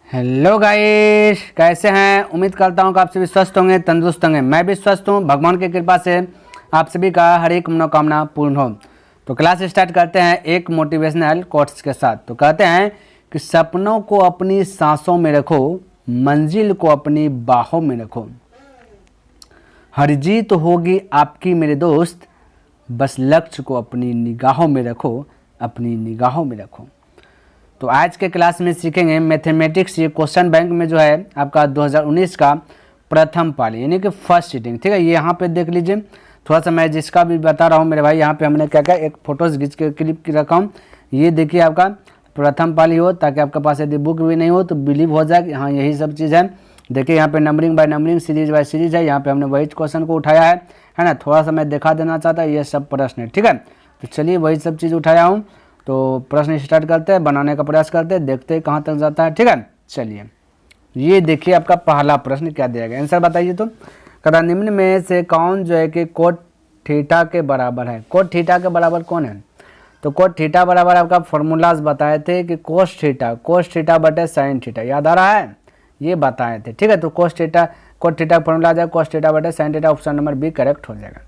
Hello guys, कैसे हैं। उम्मीद करता हूं कि आप सभी स्वस्थ होंगे, तंदुरुस्त होंगे। मैं भी स्वस्थ हूं, भगवान की कृपा से आप सभी का हर एक मनोकामना पूर्ण हो। तो क्लास स्टार्ट करते हैं एक मोटिवेशनल कोट्स के साथ। तो कहते हैं कि सपनों को अपनी सांसों में रखो, मंजिल को अपनी बाहों में रखो। हर जीत होगी आपकी मेरे दोस्त, बस लक्ष्य को अपनी निगाहों में रखो, अपनी निगाहों में रखो। तो आज के क्लास में सीखेंगे मैथमेटिक्स। ये क्वेश्चन बैंक में जो है आपका 2019 का प्रथम पाली यानी कि फर्स्ट सीटिंग, ठीक है। ये यहाँ पे देख लीजिए, थोड़ा सा मैं जिसका भी बता रहा हूँ मेरे भाई, यहाँ पे हमने क्या क्या एक फोटोज खींच के क्लिप की रखा हूँ। ये देखिए आपका प्रथम पाली हो, ताकि आपके पास यदि बुक भी नहीं हो तो बिलीव हो जाए कि हाँ यही सब चीज़ है। देखिए यहाँ पे numbering by numbering, series by series है। यहाँ पे हमने वही क्वेश्चन को उठाया है ना। थोड़ा सा मैं दिखा देना चाहता ये सब प्रश्न है, ठीक है। तो चलिए वही सब चीज़ उठाया हूँ। तो प्रश्न स्टार्ट करते हैं, बनाने का प्रयास करते हैं, देखते हैं कहाँ तक जाता है, ठीक है। चलिए ये देखिए आपका पहला प्रश्न क्या दिया गया, आंसर बताइए। तो कहता निम्न में से कौन जो है कि कोट थीटा के बराबर है। कोट थीटा के बराबर कौन है? तो कोट थीटा बराबर आपका फॉर्मूलाज बताए थे कि कोस थीटा बटे साइन थीटा, याद आ रहा है, ये बताए थे, ठीक है। तो कोट थीटा फॉर्मूला आ जाए कोस थीटा बटे sine theta, option number B correct हो जाएगा।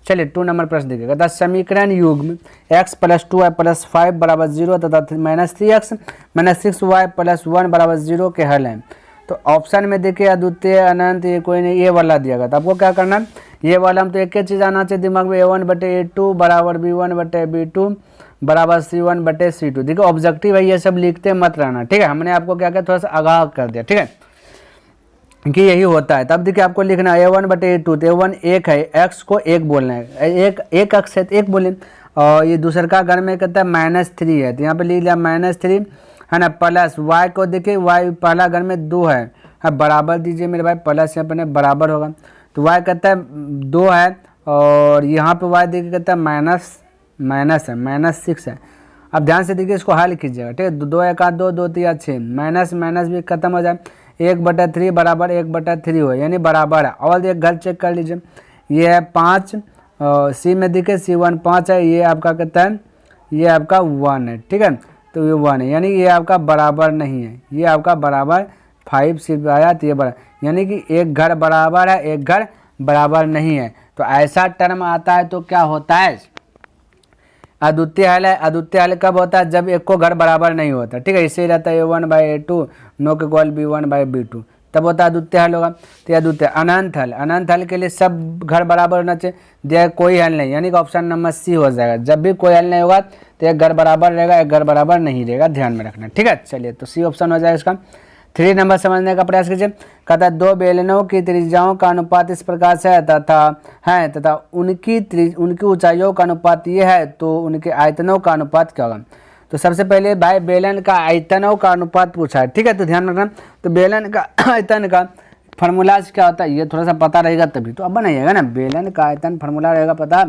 चलिए 2 नंबर प्रश्न देखिएगा। कहता समीकरण युग्म x + 2y + 5 बराबर 0 तथा -3x - 6y + 1 बराबर 0 के हल हैं। तो ऑप्शन में देखिए अद्वितीय, अनंत, ये कोई नहीं, ये वाला दिया गया। तो आपको क्या करना है, ये वाला हम तो एक ही चीज़ आना चाहिए दिमाग में, a1/a2 बराबर b1/b2 बराबर c1/c2। देखिए ऑब्जेक्टिव है, ये सब लिखते मत रहना, ठीक है। हमने आपको क्या किया, थोड़ा सा आगाह कर दिया, ठीक है, कि यही होता है। तब देखिए आपको लिखना है a1/a2, तो a1 1 है, x को 1 बोलना है, एक x है तो 1 बोले। और ये दूसरे का घर में कहता है -3 है, तो यहाँ पे लिख लिया -3 है ना, प्लस y को देखिए y पहला घर में 2 है, बराबर दीजिए मेरे भाई, प्लस यहाँ पे बराबर होगा। तो y कहता है 2 है, और यहाँ पे y देखिए कहता है माइनस है, -6 है। अब ध्यान से देखिए, इसको हल कीजिएगा, ठीक है। 2 1 2 2 3 6, माइनस भी खत्म हो जाए, 1/3 बराबर 1/3 हो, यानी बराबर है। और एक घर चेक कर लीजिए, ये है 5, सी में देखिए C1 5 है, ये आपका कहता है ये आपका 1 है, ठीक है। तो ये 1 है, यानी ये आपका बराबर नहीं है, ये आपका बराबर 5 सिर्फ आया, तो ये बराबर, यानी कि एक घर बराबर है, एक घर बराबर नहीं है। तो ऐसा टर्म आता है तो क्या होता है, अद्वितीय हल है। अद्वितीय हल कब होता है, जब एक को घर बराबर नहीं होता, ठीक है। इसे रहता है a1/a2 नो के इक्वल b1/b2, तब होता है अद्वितीय हल होगा। तो अद्वितीय अनंत हल के लिए सब घर बराबर होना चाहिए, दिया कोई हल नहीं, यानी कि ऑप्शन नंबर सी हो जाएगा। जब भी कोई हल नहीं होगा तो एक घर बराबर रहेगा, एक घर बराबर नहीं रहेगा, ध्यान में रखना, ठीक है। चलिए तो सी ऑप्शन हो जाएगा इसका। 3 नंबर समझने का प्रयास कीजिए। कहता है 2 बेलनों की त्रिज्याओं का अनुपात इस प्रकार से है तथा उनकी ऊंचाइयों का अनुपात ये है, तो उनके आयतनों का अनुपात क्या होगा। तो सबसे पहले भाई बेलन का आयतनों का अनुपात पूछा है, ठीक है। तो ध्यान रखना, तो बेलन का आयतन का फार्मूलाज क्या होता है, ये थोड़ा सा पता रहेगा तभी तो अब बनाइएगा ना। बेलन का आयतन फार्मूला रहेगा पता,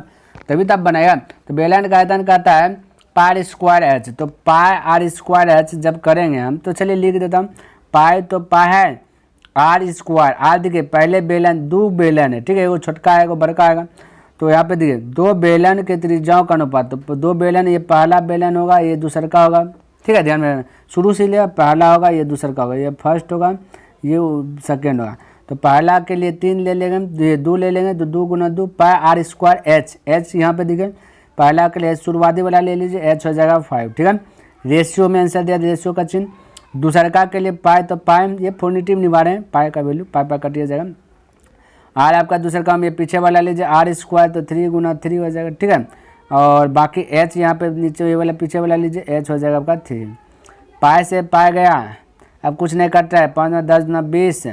तभी तब बनाएगा। तो बेलन का आयतन कहता है πr²h, तो πr²h जब करेंगे हम, तो चलिए लिख देता हूँ, पाई तो पाई है r², आर देखिए पहले बेलन 2 बेलन है, ठीक है, वो छोटका है वो बड़का आएगा। तो यहाँ पे देखिए 2 बेलन के त्रिज्याओं का अनुपात, तो 2 बेलन, ये पहला बेलन होगा, ये दूसरा का होगा, ठीक है। ध्यान में रखना, शुरू से लिया, पहला होगा, ये दूसरा का होगा, ये फर्स्ट होगा, ये सेकेंड होगा। तो पहला के लिए 3 ले लेंगे, ये 2 ले लेंगे, तो 2 × 2 πr²h, h यहाँ पे देखिए पहला के लिए शुरुआती वाला ले लीजिए, h हो जाएगा 5, ठीक है। रेशियो में आंसर दिया, रेशियो का चिन्ह। दूसरा का के लिए पाई, तो पाई ये फोर्नेटिव निभा रहे हैं, पाई का वैल्यू पाई कटिया जाएगा। आर आपका दूसरा काम, ये पीछे वाला लीजिए r², तो 3 × 3 हो जाएगा, ठीक है। और बाकी h यहाँ पे नीचे ये वाला पीछे वाला लीजिए, h हो जाएगा आपका 3। पाई से पाई गया, अब कुछ नहीं कट रहा है, 5 × 10 × 20,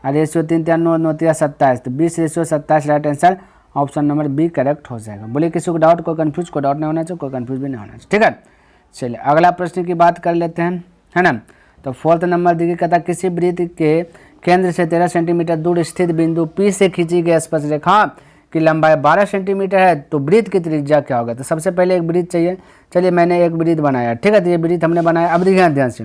और रेशियो 3 3 9 9 3 27, तो 20/27 right answer, option number B correct हो जाएगा। बोले किसी को डाउट, कोई कन्फ्यूज, कोई डाउट नहीं होना चाहिए, कोई कन्फ्यूज भी नहीं होना चाहिए, ठीक है। चलिए अगला प्रश्न की बात कर लेते हैं, है ना। तो 4th नंबर देखिए, कहता किसी वृत्त के केंद्र से 13 सेंटीमीटर दूर स्थित बिंदु P से खींची गई स्पर्शरेखा की लंबाई 12 सेंटीमीटर है, तो वृत्त की त्रिज्या क्या होगा। तो सबसे पहले एक वृत्त चाहिए, चलिए मैंने एक वृत्त बनाया, ठीक है। तो ये वृत्त हमने बनाया। अब देखिए ध्यान से,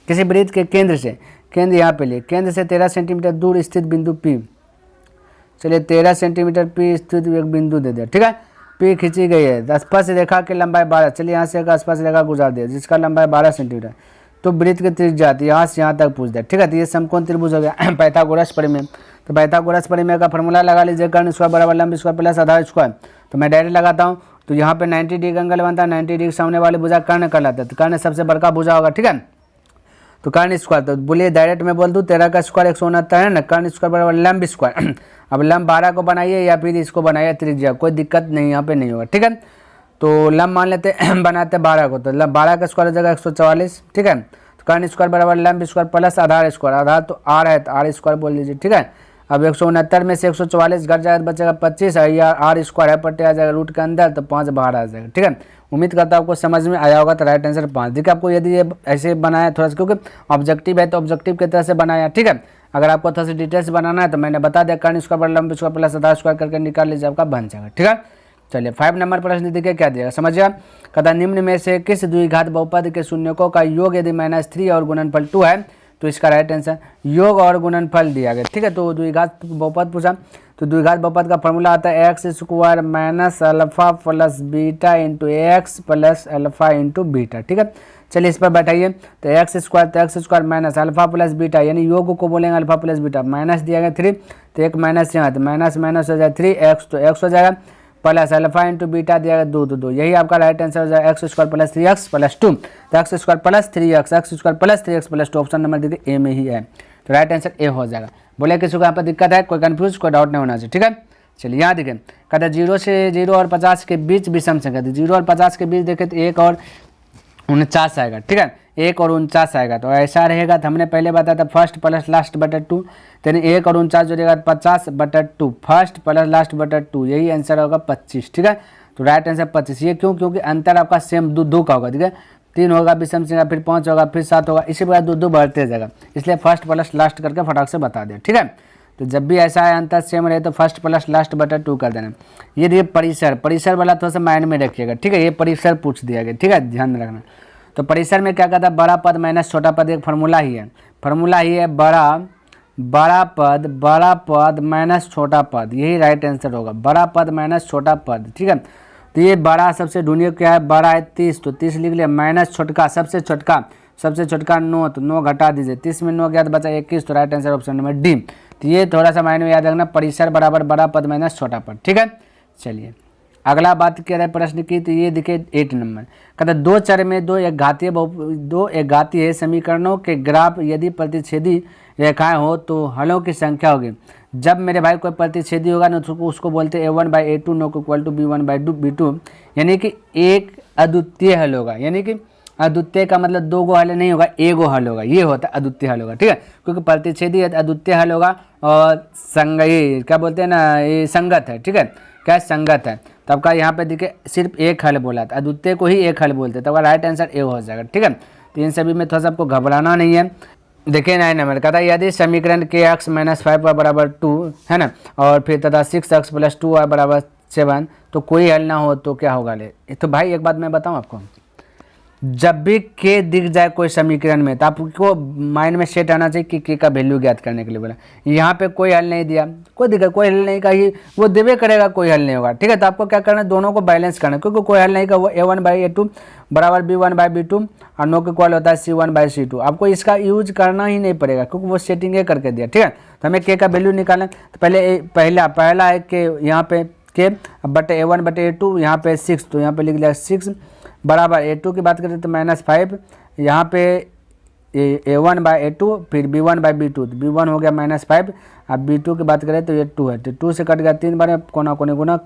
किसी वृत्त के केंद्र से, केंद्र यहाँ पे लिए, केंद्र से 13 सेंटीमीटर दूर स्थित बिंदु P, चलिए 13 सेंटीमीटर P स्थित एक बिंदु दे दिया, ठीक है। P खींची गई है, स्पर्श रेखा की लंबाई 12, चलिए यहाँ से एक स्पर्श रेखा गुजार दिया जिसका लंबाई 12 सेंटीमीटर। तो वृत्त की त्रिज्या यहाँ से यहाँ तक पूछ दिया, ठीक है। तो ये समकोण त्रिभुज हो गया पाइथागोरस प्रमेय। तो पाइथागोरस प्रमेय का फॉर्मूला लगा लीजिए, कर्ण स्क्वायर बराबर लंब स्क्वायर प्लस आधार स्क्वायर। तो मैं डायरेक्ट लगाता हूँ, तो यहाँ पे 90 डिग्री का एंगल बनता है, 90 डिग्री सामने वाली भुजा कर्ण कहलाता है, तो कर्ण सबसे बड़का भुजा होगा, ठीक है। तो कर्ण स्क्वायर, तो बोलिए डायरेक्ट मैं बोल दूँ 13 का स्क्वायर 169 है ना, कर्ण स्क्वायर बराबर लंब स्क्वायर। अब लंब 12 को बनाइए या फिर इसको बनाइए त्रिज्या, कोई दिक्कत नहीं यहाँ पे नहीं होगा, ठीक है। तो लंब मान लेते बनाते 12 को, तो लंब 12 का स्क्वायर हो जाएगा 144, ठीक है। तो कर्ण स्क्वायर बराबर लंब स्क्वायर प्लस आधार स्क्वायर, आधार तो आर है तो आर स्क्वायर बोल लीजिए, ठीक है। अब 169 में से 144 घट जाएगा, बचेगा 25 है, या आर स्क्वायर है पट्टे आ जाएगा रूट के अंदर, तो 5 बाहर आ जाएगा, ठीक है। उम्मीद करता हूँ आपको समझ में आया होगा। तो राइट आंसर 5। देखिए आपको यदि ये ऐसे बनाया थोड़ा सा, क्योंकि ऑब्जेक्टिव है तो ऑब्जेक्टिव की तरह से बनाया, ठीक है। अगर आपको थोड़ा सा डिटेल्स बनाना है तो मैंने बता दिया, कर्ण स्क्वायर बराबर लंब स्क्वायर प्लस आधार स्क्वायर करके निकाल लीजिए, आपका बन जाएगा, ठीक है। चलिए 5 नंबर प्रश्न देखिए क्या दिया, समझिए। कहता निम्न में से किस द्विघात बहुपद के शून्यकों का योग यदि -3 और गुणनफल 2 है, तो इसका राइट आंसर योग और गुणनफल दिया गया, ठीक है। तो द्विघात बहुपद पूछा, तो द्विघात बहुपद का फॉर्मूला आता है x square minus alpha plus beta into x plus alpha into beta, ठीक है। चलिए इस पर बैठाइए, तो x square minus alpha plus beta, यानी योग को बोलेंगे अल्फा प्लस बीटा, माइनस दिया गया 3, तो एक माइनस यहाँ, तो माइनस माइनस हो जाए 3x, तो x हो जाएगा प्लस अल्फा इंटू बीटा दिया गया 2 तो 2, यही आपका राइट आंसर हो जाएगा x square plus 3x plus 2। तो x square plus 3x plus 2 option number देखिए ए में ही है, तो राइट आंसर ए हो जाएगा। बोले किसी को यहाँ पर दिक्कत है, कोई कंफ्यूज कोई डाउट नहीं होना चाहिए, ठीक है। चलिए यहाँ देखिए, कहते 0 से 0 और 50 के बीच विषम संख्या, 0 और 50 के बीच देखे तो 1 और 49 आएगा, ठीक है। 1 और 49 आएगा, तो ऐसा रहेगा। तो हमने पहले बताया था फर्स्ट प्लस लास्ट बटा 2, यानी 1 और 49 जोड़ेगा 50 बटा 2, फर्स्ट प्लस लास्ट बटा 2, यही आंसर होगा 25, ठीक है। तो राइट आंसर 25। ये क्यों? क्योंकि अंतर आपका सेम दो का होगा, ठीक है। 3 होगा विषम संख्या, फिर 5 होगा, फिर 7 होगा, इसी प्रकार दो बढ़ते जाएगा, इसलिए फर्स्ट प्लस लास्ट करके फटाक से बता दिया, ठीक है। तो जब भी ऐसा है अंतर सेम रहे तो फर्स्ट प्लस लास्ट बटा 2 कर देना। ये देखिए परिसर वाला थोड़ा सा माइंड में रखिएगा, ठीक है। ये परिसर पूछ दिया गया, ठीक है, ध्यान में रखना। तो परिसर में क्या कहता है, बड़ा पद माइनस छोटा पद, एक फार्मूला ही है बड़ा पद माइनस छोटा पद, यही राइट आंसर होगा, बड़ा पद माइनस छोटा पद, ठीक है। तो ये बड़ा सबसे ढूंढिए क्या है, बड़ा है 30, तो 30 लिख लिया, माइनस छोटका सबसे छोटका 9, तो 9 घटा दीजिए, 30 में 9 गया तो बचा 21, तो right answer option number D. तो ये थोड़ा सा माइंड में याद रखना, परिसर बराबर बड़ा पद माइनस छोटा पद, ठीक है। चलिए अगला बात क्या है प्रश्न की, तो ये देखिए 8 नंबर, कहता 2 चर में दो एक घातीय समीकरणों के ग्राफ यदि प्रतिच्छेदी रेखाएं हो तो हलों की संख्या होगी। जब मेरे भाई कोई प्रतिच्छेदी होगा ना तो उसको बोलते हैं a1/a2 not equal to b1/b2, यानी कि एक अद्वितीय हल होगा। यानी कि अद्वितीय का मतलब 2 गो हल नहीं होगा, 1 गो हल होगा, ये होता है अद्वितीय हल होगा, ठीक है। क्योंकि प्रतिच्छेदी अद्वितीय हल होगा और क्या बोलते हैं ना, ये संगत है, ठीक है, क्या संगत है। तो आपका यहाँ पे देखिए सिर्फ एक हल बोला था, अद्वितीय को ही एक हल बोलते, तो आपका राइट आंसर ए हो जाएगा, ठीक है। तो इन सभी में थोड़ा सा आपको घबराना नहीं है। देखिए 9 नंबर कहता है यदि समीकरण kx - 5y बराबर 2 है ना, और फिर तथा 6x + 2y बराबर 7, तो कोई हल ना हो तो क्या होगा। तो भाई एक बात मैं बताऊँ आपको, जब भी के दिख जाए कोई समीकरण में तो आपको माइंड में सेट आना चाहिए कि के का वैल्यू ज्ञात करने के लिए बोला। यहाँ पे कोई हल नहीं दिया, कोई दिक्कत, कोई हल नहीं कही, वो देवे करेगा, कोई हल नहीं होगा, ठीक है। तो आपको क्या करना है, दोनों को बैलेंस करना है, क्योंकि कोई हल नहीं का वो a1/a2 बराबर b1/b2 और नो के इक्वल होता है c1/c2। आपको इसका यूज करना ही नहीं पड़ेगा क्योंकि वो सेटिंग करके दिया, ठीक है। तो हमें के का वैल्यू निकालना है, तो पहला है कि यहाँ पे के बटे a1/a2, यहाँ पे 6, तो यहाँ पे लिख लिया 6 बराबर a2 की बात करें तो -5, यहाँ पे a1/a2 फिर b1/b2, तो b1 हो गया -5, अब b2 की बात करें तो ये 2 है, तो 2 से कट गया 3 बार, कोना कोनी गुना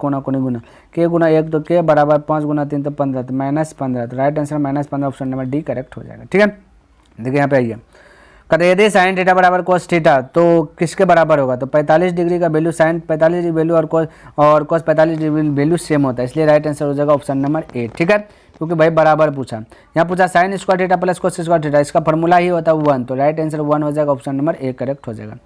के गुना 1 तो के बराबर 5 गुना 3 तो 15, तो -15, तो right answer -15 option number D correct हो जाएगा, ठीक है। देखिए यहाँ पे आइए, कहते यदि साइन थीटा बराबर कोस थीटा तो किसके बराबर होगा, तो 45 डिग्री का वैल्यू साइन 45 डिग्री वैल्यू और कोस 45 डिग्री वैल्यू सेम होता है, इसलिए राइट आंसर हो जाएगा ऑप्शन नंबर ए, ठीक है। क्योंकि भाई बराबर पूछा, यहाँ पूछा sine square theta plus cos square theta, इसका फॉर्मूला ही होता है 1, तो राइट आंसर 1 हो जाएगा, ऑप्शन नंबर ए करेक्ट हो जाएगा।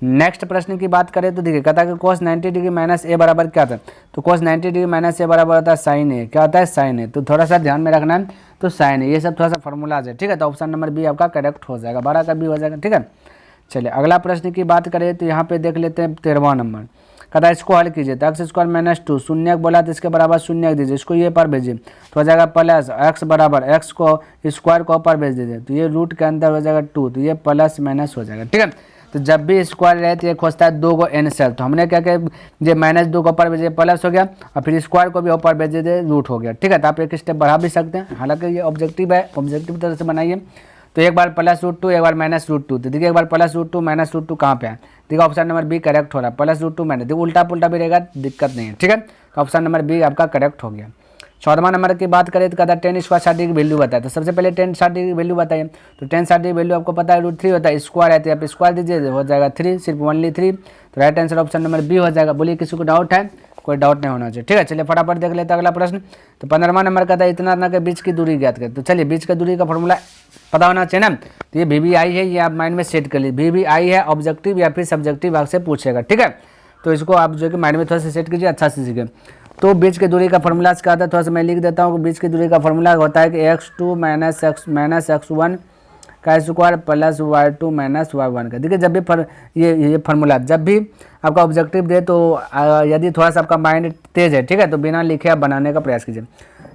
नेक्स्ट प्रश्न की बात करें तो देखिए कहता है कि कोस 90 डिग्री माइनस ए बराबर क्या था, तो कोस 90 डिग्री माइनस ए बराबर होता है साइन ए, क्या होता है साइन ए, तो थोड़ा सा ध्यान में रखना है, तो साइन ए, ये सब थोड़ा सा फॉर्मूलाज है, ठीक है। तो ऑप्शन नंबर बी आपका करेक्ट हो जाएगा, 12 का बी हो जाएगा, ठीक है। चलिए अगला प्रश्न की बात करें तो यहाँ पे देख लेते हैं 13वां नंबर, कहता है इसको हल कीजिए, तो एक्स स्क्वायर माइनस 2 शून्य बोला तो इसके बराबर शून्य दीजिए, इसको ये पर भेजिए तो हो जाएगा प्लस एक्स बराबर एक्स को स्क्वायर को ऊपर भेज दीजिए, तो ये रूट के अंदर हो जाएगा 2, तो ये प्लस माइनस हो जाएगा। ठीक है, तो जब भी स्क्वायर रहे तो ये खोजता है 2 को एन सेल, तो हमने क्या किया, ये -2 को ऊपर भेजे प्लस हो गया और फिर स्क्वायर को भी ऊपर भेज दे रूट हो गया। ठीक है, तो आप एक स्टेप बढ़ा भी सकते हैं, हालांकि ये ऑब्जेक्टिव है, ऑब्जेक्टिव तरह से बनाइए। तो एक बार +√2 एक बार -√2, तो देखिए एक बार +√2 -√2 कहाँ पे है, देखिए ऑप्शन नंबर बी करेक्ट हो रहा है, +√2 माइनस, देखिए उल्टा पुल्टा भी रहेगा दिक्कत नहीं है। ठीक है, तो ऑप्शन नंबर बी आपका करेक्ट हो गया। 14वां नंबर की बात करें तो कहता है tan स्क्वायर 60 की वैल्यू बताए, तो सबसे पहले tan 60 की वैल्यू बताइए, तो tan 60 की वैल्यू आपको पता है √3 होता है, स्क्वायर है तो यहाँ पे स्क्वायर दीजिए हो जाएगा 3, सिर्फ ओनली 3, तो right answer option number B हो जाएगा। बोलिए किसी को डाउट है, कोई डाउट नहीं होना चाहिए। ठीक है, चलिए फटाफट देख लेते हैं अगला प्रश्न। तो 15वां नंबर कहता है इतना ना के बीच की दूरी ज्ञात करें, तो चलिए बीच की दूरी का फॉर्मूला पता होना चाहिए ना, तो ये VBI है, ये आप माइंड में सेट कर लीजिए, VBI है ऑब्जेक्टिव या फिर सब्जेक्टिव आपसे पूछेगा। ठीक है, तो इसको आप जो कि माइंड में थोड़ा सा सेट कीजिए, अच्छा से सीखें। तो बीच की दूरी का फॉर्मूला क्या होता है, थोड़ा सा मैं लिख देता हूँ। बीच की दूरी का फॉर्मूला होता है कि x2 - x1 का स्क्वायर प्लस y2 - y1 का। देखिए जब भी ये फार्मूला जब भी आपका ऑब्जेक्टिव दे तो यदि थोड़ा सा आपका माइंड तेज है, ठीक है, तो बिना लिखे आप बनाने का प्रयास कीजिए।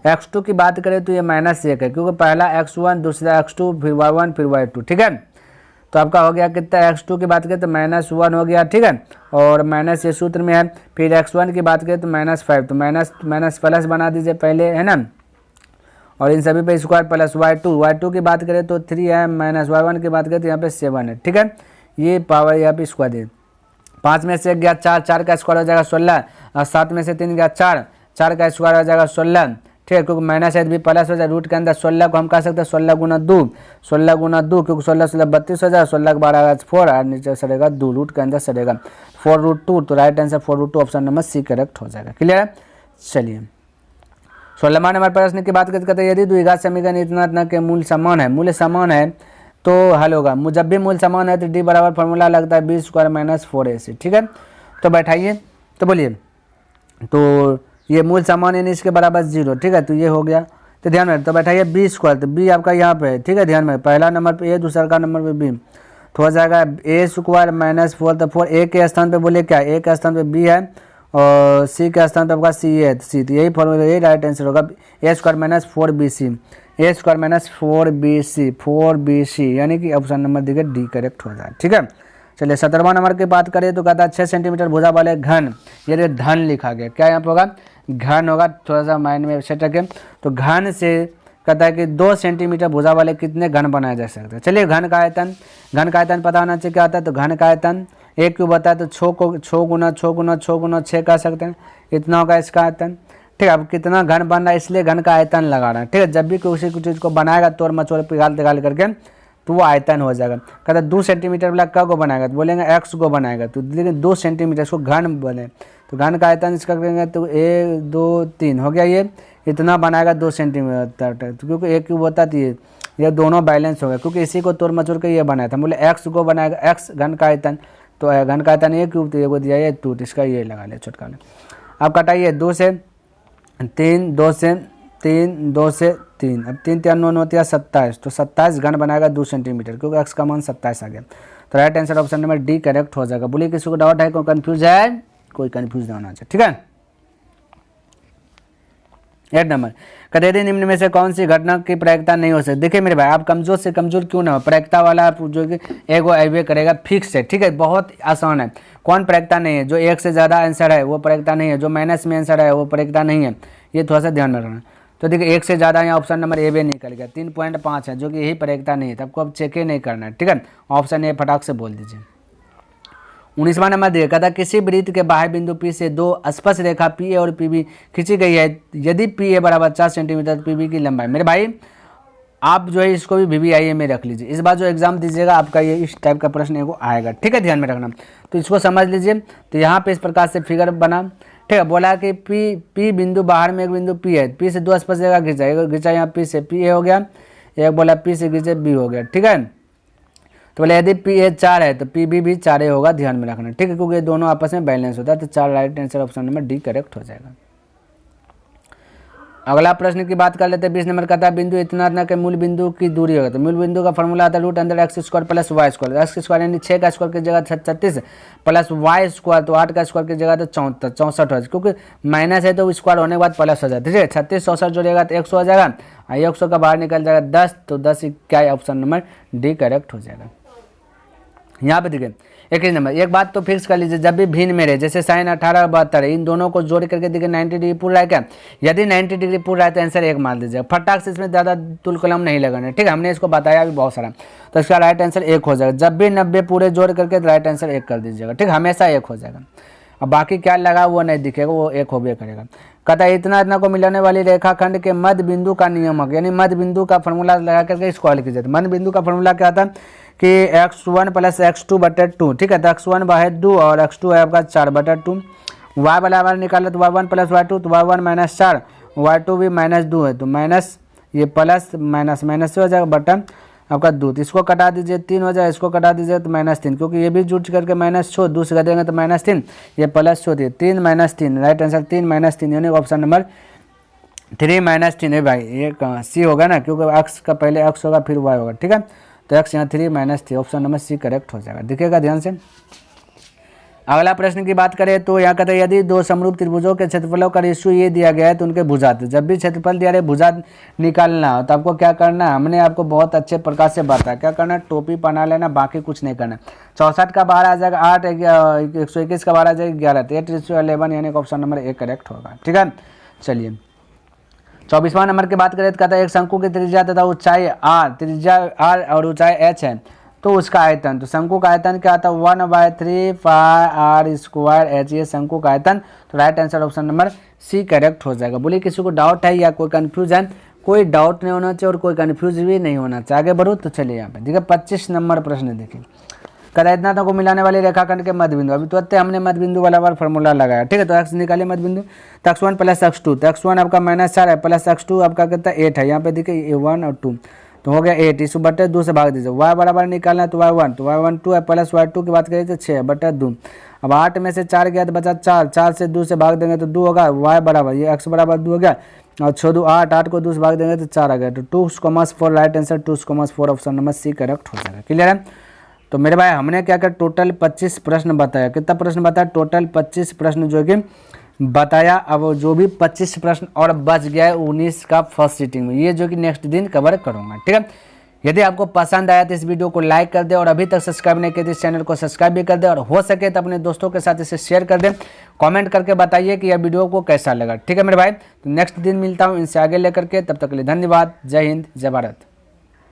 x2 की बात करें तो ये -1 है, क्योंकि पहला x1 दूसरा x2 फिर y1 फिर y2। ठीक है, तो आपका हो गया कितना, x2 की बात करें तो -1 हो गया। ठीक है, और माइनस ये सूत्र में है, फिर x1 की बात करें तो -5, तो माइनस प्लस बना दीजिए पहले, है ना, और इन सभी पे स्क्वायर प्लस y2 की बात करें तो 3 है, माइनस y1 की बात करें तो यहाँ पे 7 है। ठीक है, ये पावर यहाँ पे स्क्वायर दे, 5 में से 1 गया 4, 4 का स्क्वायर हो जाएगा 16, और 7 में से 3 गया 4, 4 का स्क्वायर हो जाएगा 16। ठीक है, क्योंकि माइनस है भी प्लस हो जाए, रूट के अंदर 16 को हम कह सकते हैं 16 गुना 2, 16 गुना 2, क्योंकि 16 16 32 हो जाएगा, 16 के 12 4 और नीचे सड़ेगा 2, रूट के अंदर सड़ेगा 4√2, तो right answer 4√2 option number C correct हो जाएगा। क्लियर है, चलिए 16वां नंबर प्रश्न की बात करते हैं, यदि द्विघात समीकरण इतना के मूल समान है, मूल्य समान है तो हल होगा। जब भी मूल समान है तो डी बराबर फॉर्मूला लगता है b² - 4ac। ठीक है, तो बैठाइए, तो बोलिए, तो ये मूल समान यानी इसके बराबर 0। ठीक है, तो ये हो गया, तो ध्यान में, तो बैठाइए b², तो b आपका यहाँ पे है। ठीक है, ध्यान में, पहला नंबर पे a, दूसरा का नंबर पे b, तो हो जाएगा a² - 4, तो 4 a के स्थान पे बोले क्या, a के स्थान पे b है और c के स्थान पे आपका c है, c, तो यही फॉर्मूला, यही राइट आंसर होगा, a² - 4bc, a² - 4bc, 4bc, यानी कि ऑप्शन नंबर देखिए डी करेक्ट हो जाए। ठीक है, चलिए 17वां नंबर की बात करें तो कहता है 6 सेंटीमीटर भुजा वाले घन, ये धन लिखा गया, क्या यहाँ पे होगा, घन होगा, थोड़ा सा माइंड में सेट रखें। तो घन से कहता है कि 2 सेंटीमीटर भुजा वाले कितने घन बनाए जा सकते हैं। चलिए घन का आयतन पता होना चाहिए क्या होता है, तो घन का आयतन एक क्यूब होता है, तो 6 गुना 6 कह सकते हैं, इतना होगा इसका आयतन। ठीक है, अब कितना घन बन रहा है इसलिए घन का आयतन लगा रहा है। ठीक है, जब भी किसी चीज़ को बनाएगा तोड़ मचोड़ पिघाल करके तो वो आयतन हो जाएगा। कहता है 2 सेंटीमीटर वाला क को बनाएगा, तो बोलेंगे x को बनाएगा, तो लेकिन 2 सेंटीमीटर इसको घन बने, तो घन का आयतन इसका करेंगे तो 1 2 3 हो गया, ये इतना बनाएगा 2 सेंटीमीटर, तो क्योंकि एक क्यूब होता है ये दोनों बैलेंस हो गया, क्योंकि इसी को तोड़ मचोड़ के ये बनाया था, बोले x को बनाएगा, x घन का आयतन, तो घन का आयतन 1 क्यूब, तो ये को दिया ये 2, इसका ये लगा ले छोटका ले। अब कटाइए 2 से 3, 2 से 3, 2 से 3, अब 3 3 9 होती है 27, तो 27 घन बनाएगा 2 सेंटीमीटर, क्योंकि x का मान 27 आ गया, तो right answer option number D correct हो जाएगा। बोलिए किसी को डाउट है, कोई कंफ्यूज है, कोई कंफ्यूज नहीं होना चाहिए। ठीक है, 8 नंबर, कहते निम्न में से कौन सी घटना की प्रायिकता नहीं हो सकती। देखिए मेरे भाई, आप कमजोर से कमजोर क्यों ना हो, प्रायिकता वाला जो कि एगो अबे करेगा फिक्स है। ठीक है, बहुत आसान है। कौन प्रायिकता नहीं है, जो 1 से ज़्यादा आंसर है वो प्रायिकता नहीं है, जो माइनस में आंसर है वो प्रायिकता नहीं है, ये थोड़ा सा ध्यान में रखना। तो देखिए 1 से ज़्यादा यहाँ ऑप्शन नंबर ए बे निकल गया, 3.5 है, जो कि यही प्रायिकता नहीं है, तो आपको अब चेक ही नहीं करना है। ठीक है, ऑप्शन ए फटाक से बोल दीजिए। 19वां नंबर देखा था, किसी वृत्त के बाह्य बिंदु P से 2 स्पर्श रेखा PA और PB खींची गई है, यदि PA बराबर 4 सेंटीमीटर, PB की लंबाई। मेरे भाई आप जो है इसको भी VBIA में रख लीजिए, इस बार जो एग्जाम दीजिएगा आपका ये इस टाइप का प्रश्न एगो आएगा। ठीक है, ध्यान में रखना, तो इसको समझ लीजिए। तो यहाँ पे इस प्रकार से फिगर बना, ठीक है, बोला कि P बिंदु बाहर में एक बिंदु P है, P से 2 स्पर्श रेखा खींचा, यहाँ P से PA हो गया, एक बोला P से खींचे B हो गया। ठीक है, तो बोले यदि PA 4 है तो PB भी 4 होगा, ध्यान में रखना। ठीक है, क्योंकि ये दोनों आपस में बैलेंस होता है, तो 4 right answer option number D correct हो जाएगा। अगला प्रश्न की बात कर लेते हैं। 20 नंबर का था बिंदु इतना के मूल बिंदु की दूरी होगा। तो मूल बिंदु का फॉर्मूला आता है रूट अंदर X square plus Y square. X square यानी 6 का स्क्वायर की जगह 36 प्लस वाई स्क्वायर तो 8 का स्क्वायर की जगह तो 64 हो जाए, क्योंकि माइनस है तो स्क्वायर होने के बाद प्लस हो जाता है। ठीक है, 36 64 जोड़ेगा तो 100 हो जाएगा, 100 का बाहर निकल जाएगा 10, तो 10 क्या है, ऑप्शन नंबर डी करेक्ट हो जाएगा। यहाँ पे देखिए 21 नंबर, एक बात तो फिक्स कर लीजिए, जब भी भिन्न में रहे, जैसे साइन 18 और 72 इन दोनों को जोड़ करके देखिए 90 डिग्री पूरा रहा है क्या, यदि 90 डिग्री पूरा है तो आंसर 1 मान दीजिएगा। फटाक से इसमें ज़्यादा तुल कलम नहीं लगाना, ठीक है, हमने इसको बताया भी बहुत सारा, तो इसका राइट आंसर 1 हो जाएगा। जब भी 90 पूरे जोड़ करके राइट आंसर 1 कर दीजिएगा, ठीक, हमेशा 1 हो जाएगा। अब बाकी क्या लगा वो नहीं दिखेगा, वो 1 हो भी करेगा। कहता है इतना को मिलाने वाली रेखाखंड के मध्य बिंदु का नियमक, यानी मध्य बिंदु का फॉर्मूला लगा करके इसको हल कीजिए। मध्य बिंदु का फॉर्मूला क्या था कि x1 प्लस x2/2, ठीक है, तो x1 बाहर 2 और x2 है आपका 4/2। y बराबर निकाला तो y1 प्लस y2, तो y1 माइनस 4, y2 भी -2 है, तो माइनस ये प्लस माइनस माइनस से हो जाएगा बटन आपका 2, तो इसको कटा दीजिए 3 हो जाए, इसको कटा दीजिए तो -3, क्योंकि ये भी जुट करके माइनस छो 2 से कटेंगे तो -3, ये प्लस छो दिए 3 -3, राइट आंसर 3 -3 यानी ऑप्शन नंबर 3 -3 है भाई, ये सी होगा ना, क्योंकि एक्स का पहले एक्स होगा फिर वाई होगा, ठीक है, तो एक्स यहाँ 3 -3, ऑप्शन नंबर सी करेक्ट हो जाएगा। देखिएगा ध्यान से। अगला प्रश्न की बात करें तो यहाँ कहते हैं यदि दो समरूप त्रिभुजों के क्षेत्रफलों का रेशियो ये दिया गया है तो उनके भुजा, जब भी क्षेत्रफल दिया रहे भुजा निकालना हो तो आपको क्या करना है, हमने आपको बहुत अच्छे प्रकार से बताया, क्या करना है, टोपी पहना लेना, बाकी कुछ नहीं करना। 64 का 12 आ जाएगा 8, 121 का 12 आ जाएगा 11, तो 8:11 यानी ऑप्शन नंबर 1 करेक्ट होगा, ठीक है। चलिए 24वां नंबर की बात करें तो कहता है एक शंकु की त्रिज्या तथा ऊंचाई r, त्रिज्या r और ऊंचाई h है, तो उसका आयतन, तो शंकु का आयतन क्या आता है 1/3 पाई r स्क्वायर h, ये शंकु का आयतन, तो right answer option number C correct हो जाएगा। बोलिए किसी को डाउट है या कोई कंफ्यूज है? कोई डाउट नहीं होना चाहिए और कोई कंफ्यूज भी नहीं होना चाहिए। आगे बढ़ो तो चलिए यहाँ पे देखिए 25 नंबर प्रश्न देखिए, कहता इतना को मिलाने वाले रेखाखंड के मध्य बिंदु, अभी तो हमने मध्य बिंदु वाला बार फॉर्मूला लगाया, ठीक है, तो एक्स निकाले मध्य बिंदु, तो x1 प्लस x2, तो x1 आपका -4 है प्लस x2 आपका कितना 8 है, यहाँ पे देखिए 1 और 2, तो हो गया 8, इसको बटे 2 से भाग दीजिए। y बराबर निकालना है तो y1, तो y1 2 है प्लस y2 की बात करें तो 6/2, अब 8 में से 4 गया तो बचा 4, 4 से 2 से भाग देंगे तो 2 होगा, y बराबर ये x बराबर 2 हो गया, और 6 2 8, 8 को 2 से भाग देंगे तो 4 आ गया, तो 2/4 right answer 2/4 option number C correct हो जाएगा। क्लियर है? तो मेरे भाई हमने क्या क्या टोटल 25 प्रश्न बताया, कितना प्रश्न बताया, टोटल 25 प्रश्न जो कि बताया। अब जो भी 25 प्रश्न और बच गया है 19 का फर्स्ट सीटिंग में, ये जो कि नेक्स्ट दिन कवर करूंगा, ठीक है। यदि आपको पसंद आया तो इस वीडियो को लाइक कर दे, और अभी तक सब्सक्राइब नहीं किया तो इस चैनल को सब्सक्राइब भी कर दे, और हो सके तो अपने दोस्तों के साथ इसे शेयर कर दें। कमेंट करके बताइए कि यह वीडियो को कैसा लगा, ठीक है मेरे भाई। तो नेक्स्ट दिन मिलता हूँ इनसे आगे लेकर के, तब तक के लिए धन्यवाद। जय हिंद, जय भारत।